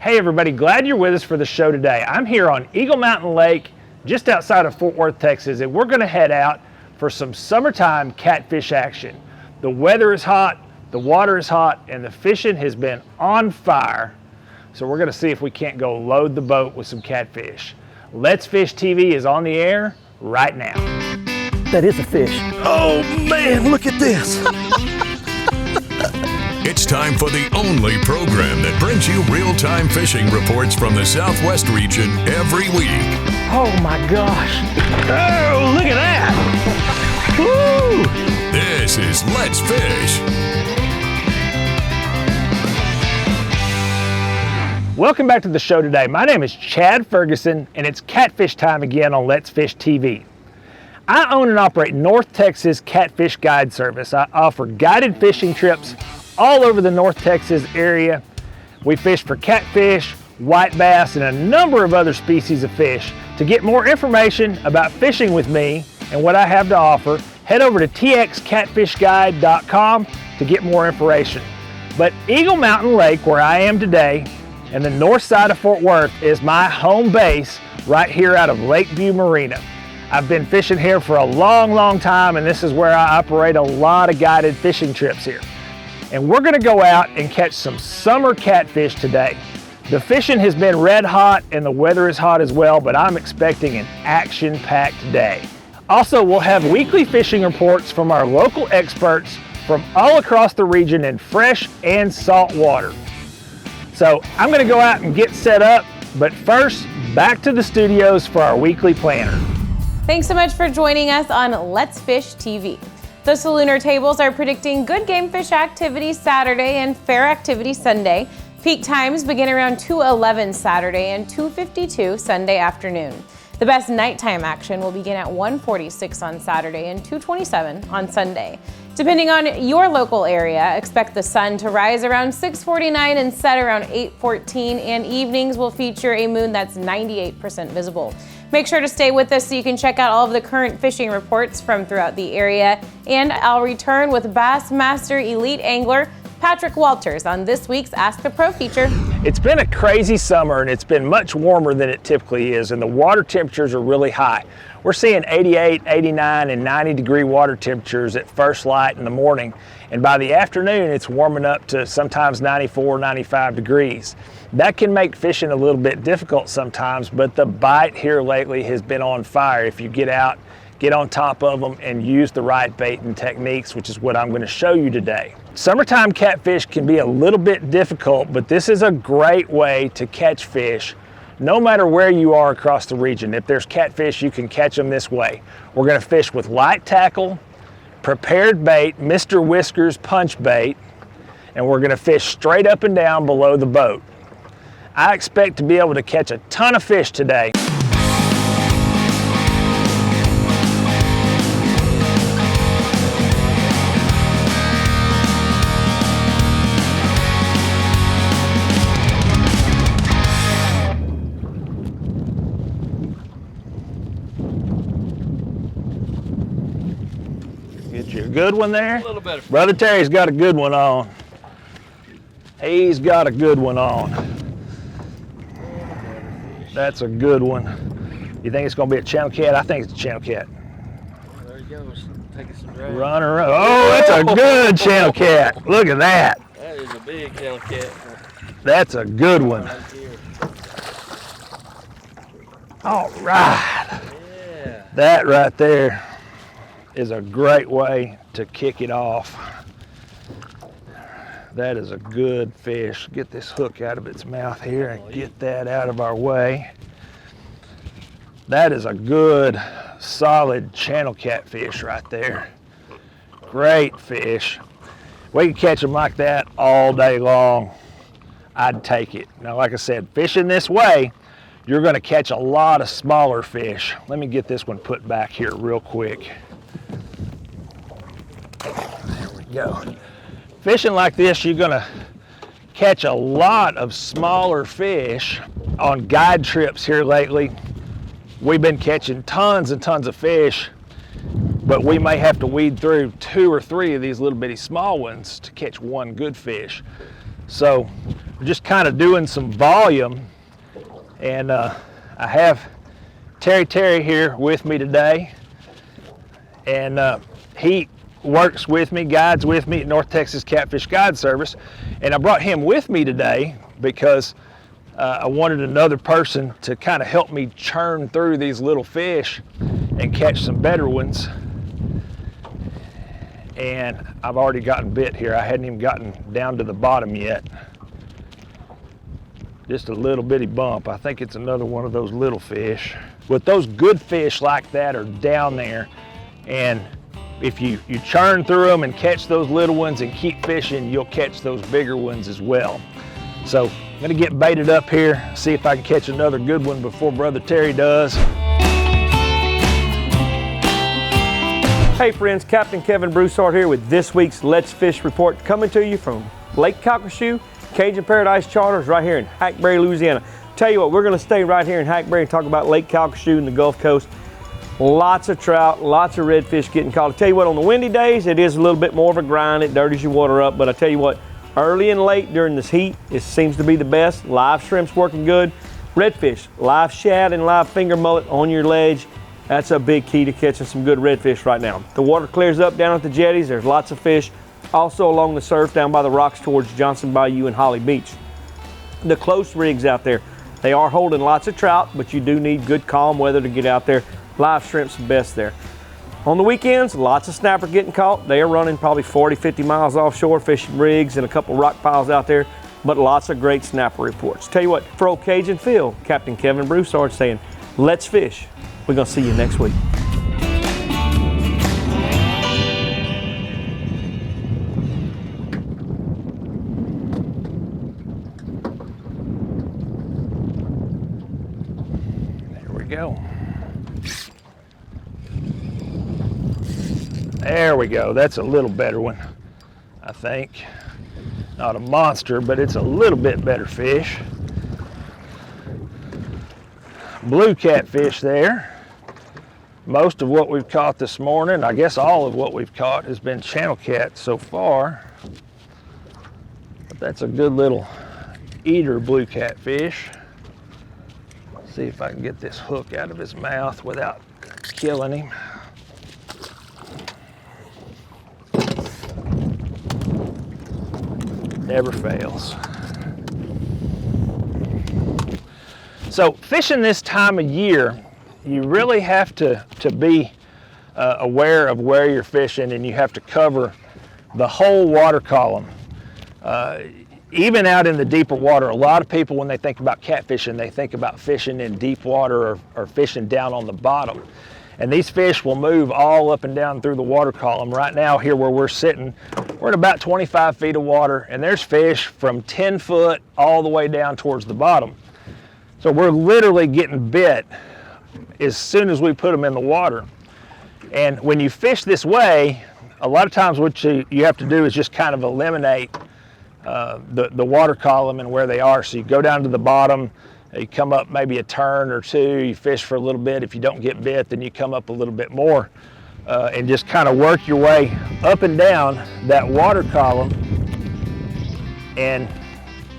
Hey everybody, glad you're with us for the show today. I'm here on Eagle Mountain Lake, just outside of Fort Worth, Texas, and we're gonna head out for some summertime catfish action. The weather is hot, the water is hot, and the fishing has been on fire. So we're gonna see if we can't go load the boat with some catfish. Let's Fish TV is on the air right now. That is a fish. Oh man, look at this. It's time for the only program that brings you real-time fishing reports from the Southwest region every week. Oh my gosh. Oh, look at that. Woo! This is Let's Fish. Welcome back to the show today. My name is Chad Ferguson, and it's catfish time again on Let's Fish TV. I own and operate North Texas Catfish Guide Service. I offer guided fishing trips all over the North Texas area. We fish for catfish, white bass, and a number of other species of fish. To get more information about fishing with me and what I have to offer, head over to txcatfishguide.com to get more information. But Eagle Mountain Lake, where I am today, and the north side of Fort Worth is my home base right here out of Lakeview Marina. I've been fishing here for a long time, and this is where I operate a lot of guided fishing trips here. And we're gonna go out and catch some summer catfish today. The fishing has been red hot and the weather is hot as well, but I'm expecting an action-packed day. Also, we'll have weekly fishing reports from our local experts from all across the region in fresh and salt water. So I'm gonna go out and get set up, but first, back to the studios for our weekly planner. Thanks so much for joining us on Let's Fish TV. The Salooner tables are predicting good game fish activity Saturday and fair activity Sunday. Peak times begin around 2:11 Saturday and 2:52 Sunday afternoon. The best nighttime action will begin at 1:46 on Saturday and 2:27 on Sunday. Depending on your local area, expect the sun to rise around 6:49 and set around 8:14, and evenings will feature a moon that's 98% visible. Make sure to stay with us so you can check out all of the current fishing reports from throughout the area, and I'll return with Bassmaster Elite Angler Patrick Walters on this week's Ask the Pro feature. It's been a crazy summer and it's been much warmer than it typically is, and the water temperatures are really high. We're seeing 88, 89, and 90 degree water temperatures at first light in the morning, and by the afternoon it's warming up to sometimes 94, 95 degrees. That can make fishing a little bit difficult sometimes, but the bite here lately has been on fire if you get out, get on top of them, and use the right bait and techniques, which is what I'm going to show you today. Summertime catfish can be a little bit difficult, but this is a great way to catch fish no matter where you are across the region. If there's catfish, you can catch them this way. We're going to fish with light tackle, prepared bait, Mr. Whiskers punch bait, and we're going to fish straight up and down below the boat. I expect to be able to catch a ton of fish today. Get you a good one there? A little better. Brother Terry's got a good one on. He's got a good one on. That's a good one. You think it's going to be a channel cat? I think it's a channel cat. There he goes, taking some drag. Run around. Oh, that's a good channel cat. Look at that. That is a big channel cat. That's a good one. Right here. All right. Yeah. That right there is a great way to kick it off. That is a good fish. Get this hook out of its mouth here and get that out of our way. That is a good, solid channel catfish right there. Great fish. We can catch them like that all day long. I'd take it. Now, like I said, fishing this way, you're gonna catch a lot of smaller fish. Let me get this one put back here real quick. There we go. Fishing like this, you're gonna catch a lot of smaller fish. On guide trips here lately, we've been catching tons and tons of fish, but we may have to weed through 2 or 3 of these little bitty small ones to catch one good fish. So just kind of doing some volume, and I have Terry here with me today, and he works with me, guides with me at North Texas Catfish Guide Service, and I brought him with me today because I wanted another person to kind of help me churn through these little fish and catch some better ones. And I've already gotten bit here. I hadn't even gotten down to the bottom yet. Just a little bitty bump. I think it's another one of those little fish. But those good fish like that are down there, and if you churn through them and catch those little ones and keep fishing, you'll catch those bigger ones as well. So I'm gonna get baited up here, see if I can catch another good one before Brother Terry does. Hey friends, Captain Kevin Broussard here with this week's Let's Fish report, coming to you from Lake Calcasieu, Cajun Paradise Charters right here in Hackberry, Louisiana. Tell you what, we're gonna stay right here in Hackberry and talk about Lake Calcasieu and the Gulf Coast. Lots of trout, lots of redfish getting caught. I tell you what, on the windy days, it is a little bit more of a grind. It dirties your water up, but I tell you what, early and late during this heat, it seems to be the best. Live shrimp's working good. Redfish, live shad and live finger mullet on your ledge. That's a big key to catching some good redfish right now. The water clears up down at the jetties. There's lots of fish. Also along the surf down by the rocks towards Johnson Bayou and Holly Beach. The close rigs out there, they are holding lots of trout, but you do need good calm weather to get out there. Live shrimp's the best there. On the weekends, lots of snapper getting caught. They are running probably 40, 50 miles offshore, fishing rigs and a couple rock piles out there, but lots of great snapper reports. Tell you what, for Old Cajun Phil, Captain Kevin Broussard saying, let's fish. We're gonna see you next week. There we go. There we go. That's a little better one, I think. Not a monster, but it's a little bit better fish. Blue catfish there. Most of what we've caught this morning, I guess all of what we've caught, has been channel cat so far. But that's a good little eater blue catfish. Let's see if I can get this hook out of his mouth without killing him. Never fails. So fishing this time of year, you really have to be aware of where you're fishing, and you have to cover the whole water column. Even out in the deeper water, a lot of people, when they think about catfishing, they think about fishing in deep water or fishing down on the bottom. And these fish will move all up and down through the water column. Right now, here where we're sitting, we're in about 25 feet of water, and there's fish from 10 foot all the way down towards the bottom. So we're literally getting bit as soon as we put them in the water. And when you fish this way, a lot of times what you have to do is just kind of eliminate the water column and where they are. So you go down to the bottom, you come up maybe a turn or two, you fish for a little bit. If you don't get bit, then you come up a little bit more and just kind of work your way up and down that water column and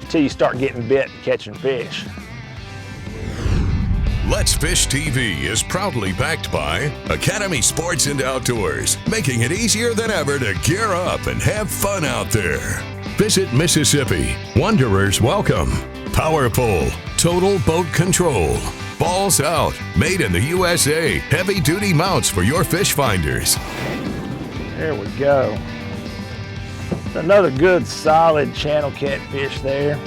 until you start getting bit and catching fish. Let's Fish TV is proudly backed by Academy Sports and Outdoors, making it easier than ever to gear up and have fun out there. Visit Mississippi, Wanderers welcome. Power Pole, total boat control. Balls Out, made in the USA. Heavy duty mounts for your fish finders. There we go. Another good solid channel catfish there.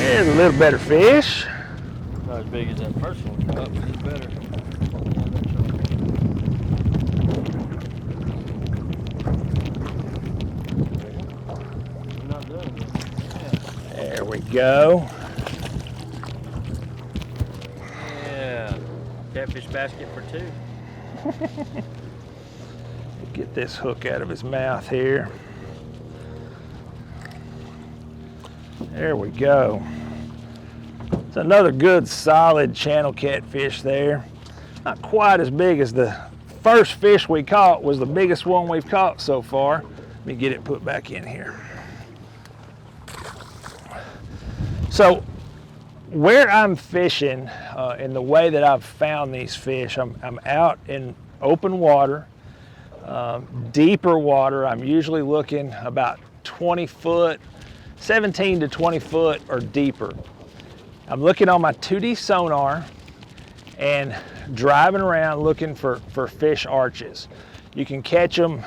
There's a little better fish. Not as big as that first one, but it's better. There we go. Yeah. basket for 2. Get this hook out of his mouth here. There we go. It's another good solid channel catfish there. Not quite as big as the first fish we caught. Was the biggest one we've caught so far. Let me get it put back in here. So where I'm fishing and the way that I've found these fish, I'm out in open water, deeper water. I'm usually looking about 20 foot, 17 to 20 foot or deeper. I'm looking on my 2D sonar and driving around looking for fish arches. You can catch them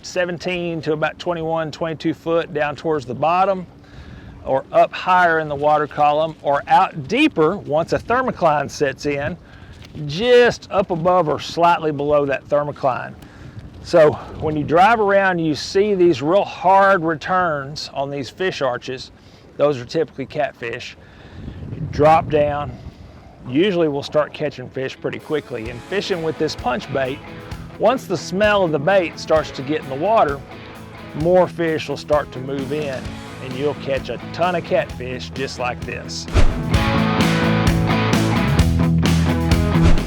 17 to about 21, 22 foot down towards the bottom, or up higher in the water column, or out deeper once a thermocline sets in, just up above or slightly below that thermocline. So when you drive around, you see these real hard returns on these fish arches. Those are typically catfish. You drop down, usually we'll start catching fish pretty quickly. And fishing with this punch bait, once the smell of the bait starts to get in the water, more fish will start to move in, and you'll catch a ton of catfish just like this.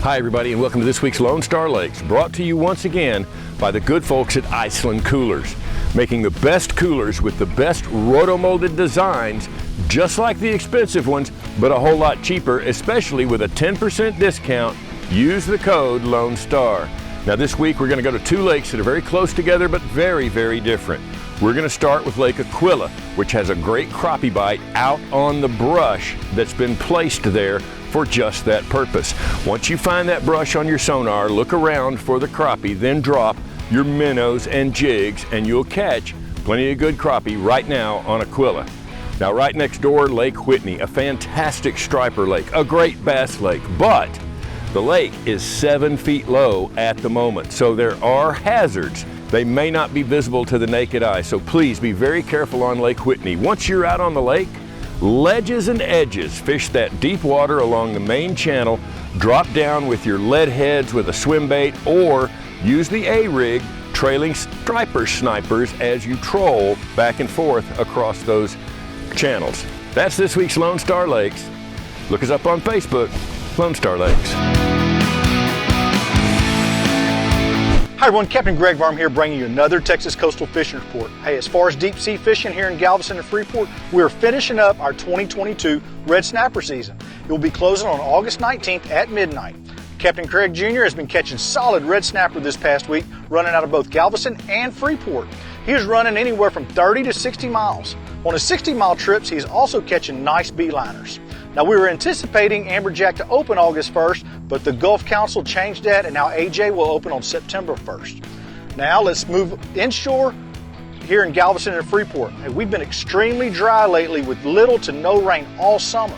Hi everybody, and welcome to this week's Lone Star Lakes, brought to you once again by the good folks at Iceland Coolers, making the best coolers with the best roto-molded designs, just like the expensive ones, but a whole lot cheaper, especially with a 10% discount. Use the code Lone Star. Now this week we're going to go to 2 lakes that are very close together but very, very different. We're going to start with Lake Aquila, which has a great crappie bite out on the brush that's been placed there for just that purpose. Once you find that brush on your sonar, look around for the crappie, then drop your minnows and jigs, and you'll catch plenty of good crappie right now on Aquila. Now right next door, Lake Whitney, a fantastic striper lake, a great bass lake, but the lake is 7 feet low at the moment, so there are hazards. They may not be visible to the naked eye, so please be very careful on Lake Whitney. Once you're out on the lake, ledges and edges, fish that deep water along the main channel, drop down with your lead heads with a swim bait, or use the A-rig trailing striper snipers as you troll back and forth across those channels. That's this week's Lone Star Lakes. Look us up on Facebook, Lone Star Lakes. Hi everyone, Captain Greg Varm here bringing you another Texas Coastal Fishing Report. Hey, as far as deep sea fishing here in Galveston and Freeport, we are finishing up our 2022 red snapper season. It will be closing on August 19th at midnight. Captain Craig Jr. has been catching solid red snapper this past week, running out of both Galveston and Freeport. He is running anywhere from 30 to 60 miles. On his 60-mile trips, he is also catching nice beeliners. Now, we were anticipating Amberjack to open August 1st, but the Gulf Council changed that, and now AJ will open on September 1st. Now, let's move inshore here in Galveston and Freeport. Hey, we've been extremely dry lately with little to no rain all summer.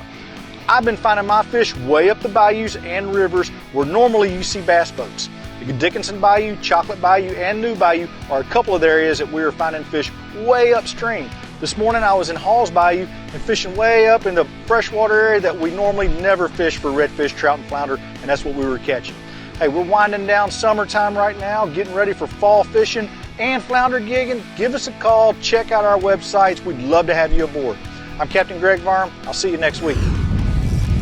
I've been finding my fish way up the bayous and rivers where normally you see bass boats. The Dickinson Bayou, Chocolate Bayou, and New Bayou are a couple of the areas that we are finding fish way upstream. This morning I was in Halls Bayou and fishing way up in the freshwater area that we normally never fish for redfish, trout, and flounder, and that's what we were catching. Hey, we're winding down summertime right now, getting ready for fall fishing and flounder gigging. Give us a call, check out our websites. We'd love to have you aboard. I'm Captain Greg Varm. I'll see you next week.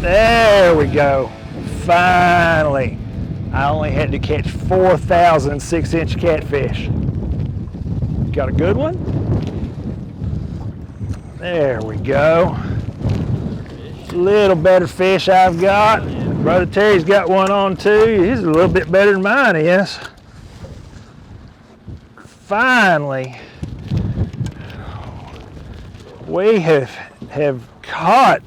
There we go. Finally. I only had to catch 4,000 6-inch catfish. Got a good one? There we go. Little better fish I've got. Brother Terry's got one on too. He's a little bit better than mine is. Finally, we have caught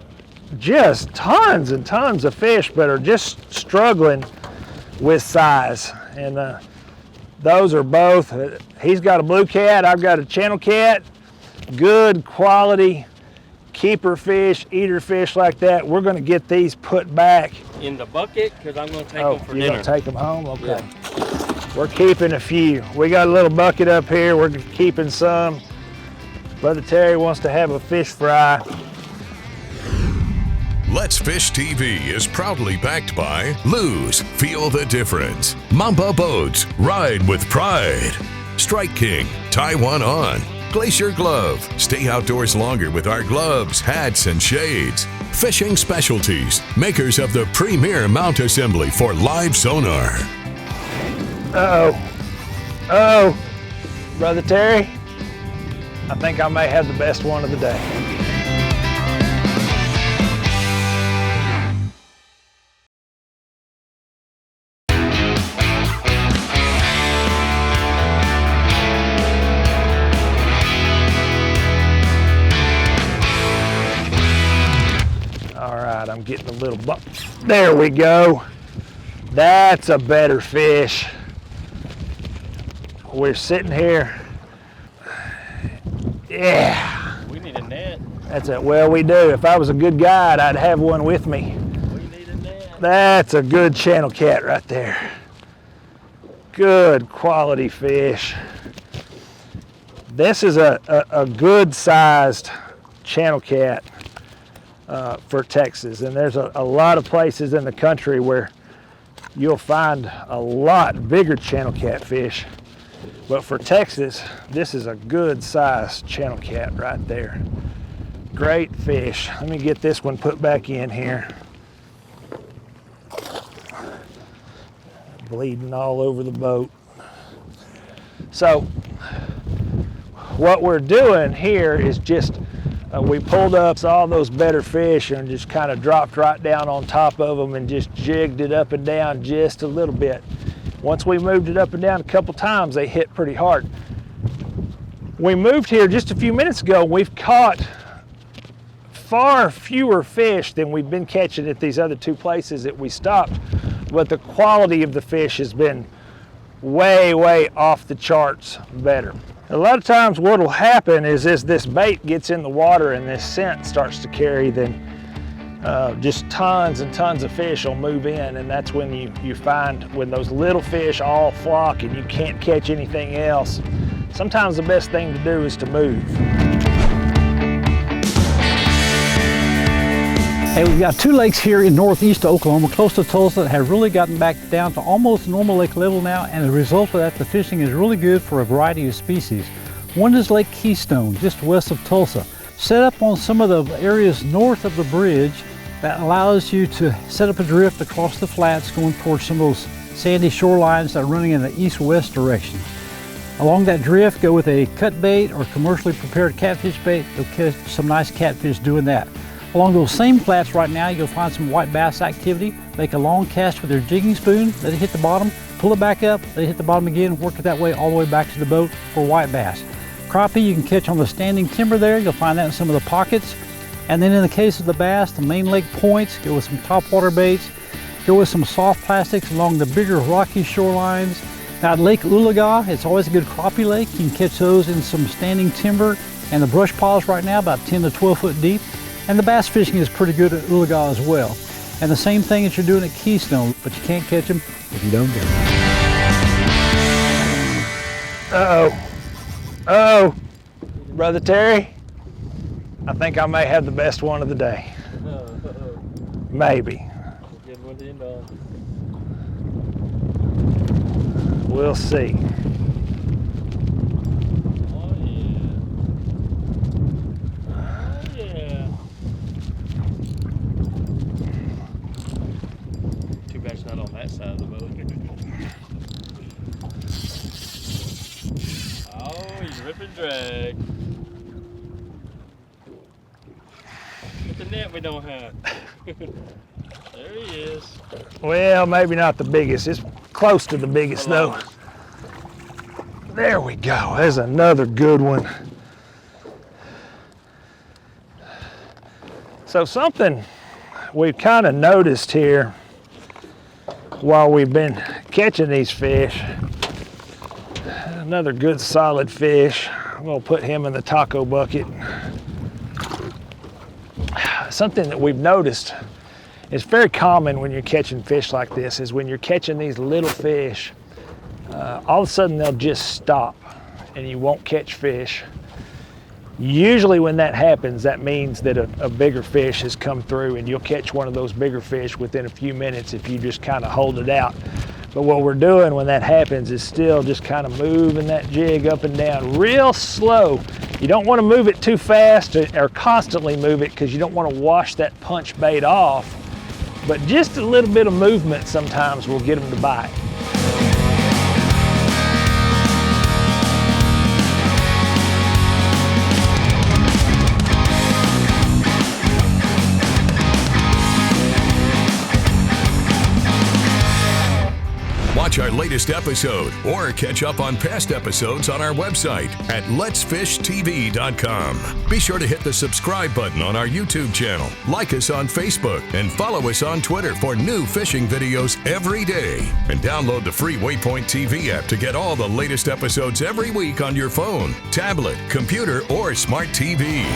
just tons and tons of fish, but are just struggling with size. And those are both, he's got a blue cat, I've got a channel cat. Good quality keeper fish, eater fish like that. We're going to get these put back in the bucket because I'm going to take them for dinner. You're going to take them home? Okay. Yeah. We're keeping a few. We got a little bucket up here. We're keeping some. Brother Terry wants to have a fish fry. Let's Fish TV is proudly backed by Lose, Feel the Difference, Mamba Boats, Ride with Pride, Strike King, Tie One On, Glacier Glove, stay outdoors longer with our gloves, hats, and shades, Fishing Specialties, makers of the premier mount assembly for live sonar. Oh, Brother Terry, I think I may have the best one of the day. All right, I'm getting a little bump. There we go. That's a better fish. We're sitting here. Yeah. We need a net. That's it. Well, we do. If I was a good guide, I'd have one with me. We need a net. That's a good channel cat right there. Good quality fish. This is a good sized channel cat for Texas. And there's a lot of places in the country where you'll find a lot bigger channel catfish. But for Texas, this is a good sized channel cat right there. Great fish. Let me get this one put back in here. Bleeding all over the boat. So what we're doing here is just we pulled up all those better fish and just kind of dropped right down on top of them and just jigged it up and down just a little bit. Once we moved it up and down a couple times, they hit pretty hard. We moved here just a few minutes ago. We've caught far fewer fish than we've been catching at these other two places that we stopped, but the quality of the fish has been way, way off the charts better. A lot of times what will happen is as this bait gets in the water and this scent starts to carry, then just tons and tons of fish will move in, and that's when you find when those little fish all flock and you can't catch anything else. Sometimes the best thing to do is to move. Hey, we've got two lakes here in northeast Oklahoma, close to Tulsa, that have really gotten back down to almost normal lake level now, and as a result of that, the fishing is really good for a variety of species. One is Lake Keystone, just west of Tulsa. Set up on some of the areas north of the bridge that allows you to set up a drift across the flats going towards some of those sandy shorelines that are running in the east-west direction. Along that drift, go with a cut bait or commercially prepared catfish bait. You'll catch some nice catfish doing that. Along those same flats right now, you'll find some white bass activity. Make a long cast with your jigging spoon, let it hit the bottom, pull it back up, let it hit the bottom again, work it that way all the way back to the boat for white bass. Crappie you can catch on the standing timber there. You'll find that in some of the pockets. And then in the case of the bass, the main lake points, go with some topwater baits, go with some soft plastics along the bigger rocky shorelines. Now at Lake Oologah, it's always a good crappie lake. You can catch those in some standing timber and the brush piles right now about 10 to 12 foot deep. And the bass fishing is pretty good at Oologah as well. And the same thing that you're doing at Keystone, but you can't catch them if you don't do it. Uh-oh, Brother Terry, I think I may have the best one of the day. Maybe. We'll see. Not on that side of the boat. Oh, he's rip and drag. With the net we don't have. There he is. Well, maybe not the biggest. It's close to the biggest though. There we go. There's another good one. So something we've kind of noticed here while we've been catching these fish, another good solid fish. I'm gonna put him in the taco bucket. Something that we've noticed is very common when you're catching fish like this is when you're catching these little fish, all of a sudden they'll just stop and you won't catch fish. Usually when that happens, that means that a bigger fish has come through, and you'll catch one of those bigger fish within a few minutes if you just kind of hold it out. But what we're doing when that happens is still just kind of moving that jig up and down real slow. You don't want to move it too fast or constantly move it, because you don't want to wash that punch bait off. But just a little bit of movement sometimes will get them to bite. Watch our latest episode or catch up on past episodes on our website at letsfishtv.com. Be sure to hit the subscribe button on our YouTube channel, like us on Facebook, and follow us on Twitter for new fishing videos every day. And download the free Waypoint TV app to get all the latest episodes every week on your phone, tablet, computer, or smart TV.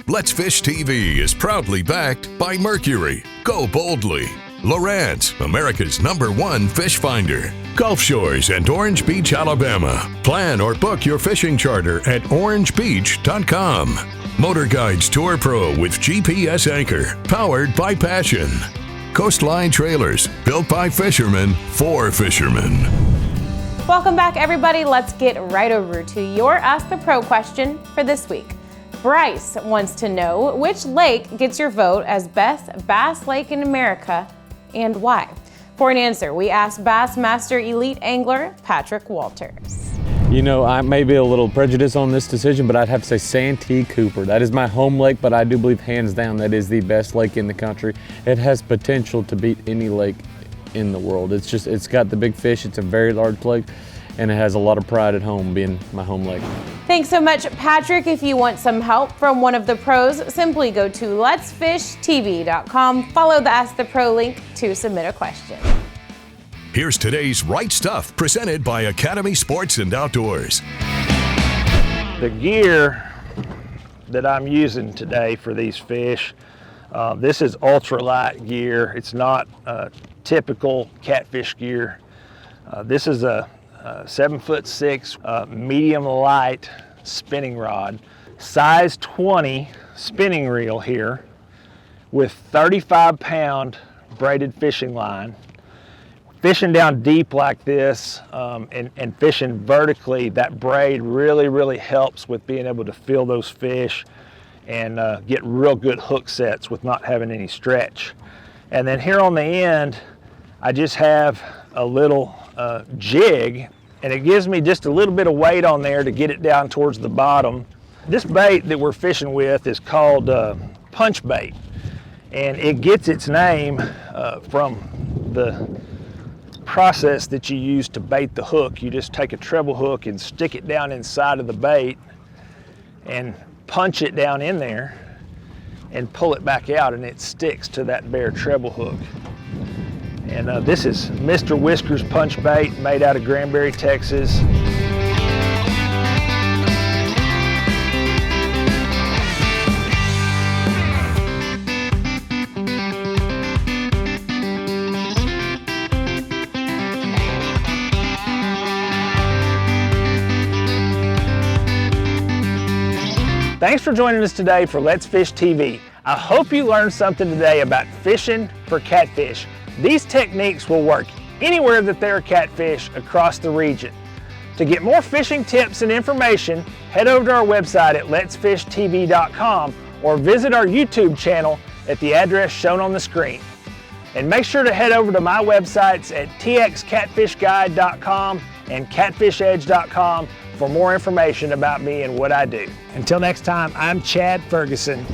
Let's Fish TV is proudly backed by Mercury, Go Boldly, Lowrance, America's #1 fish finder, Gulf Shores and Orange Beach, Alabama. Plan or book your fishing charter at orangebeach.com. MotorGuide's Tour Pro with GPS anchor, powered by Passion. Coastline Trailers, built by fishermen for fishermen. Welcome back, everybody. Let's get right over to your Ask the Pro question for this week. Bryce wants to know, which lake gets your vote as best bass lake in America and why? For an answer, we asked Bassmaster Elite Angler Patrick Walters. You know, I may be a little prejudiced on this decision, but I'd have to say Santee Cooper. That is my home lake, but I do believe hands down that is the best lake in the country. It has potential to beat any lake in the world. It's got the big fish. It's a very large lake, and it has a lot of pride at home being my home lake. Thanks so much, Patrick. If you want some help from one of the pros, simply go to letsfishtv.com, follow the Ask the Pro link to submit a question. Here's today's Right Stuff, presented by Academy Sports and Outdoors. The gear that I'm using today for these fish, this is ultralight gear. It's not typical catfish gear. This is a 7'6" medium light spinning rod, size 20 spinning reel here with 35-pound braided fishing line. Fishing down deep like this and fishing vertically, that braid really helps with being able to feel those fish and get real good hook sets with not having any stretch. And then here on the end, I just have a little jig, and it gives me just a little bit of weight on there to get it down towards the bottom. This bait that we're fishing with is called punch bait, and it gets its name from the process that you use to bait the hook. You just take a treble hook and stick it down inside of the bait and punch it down in there and pull it back out, and it sticks to that bare treble hook. And this is Mr. Whiskers punch bait, made out of Granbury, Texas. Thanks for joining us today for Let's Fish TV. I hope you learned something today about fishing for catfish. These techniques will work anywhere that there are catfish across the region. To get more fishing tips and information, head over to our website at letsfishtv.com or visit our YouTube channel at the address shown on the screen. And make sure to head over to my websites at txcatfishguide.com and catfishedge.com for more information about me and what I do. Until next time, I'm Chad Ferguson.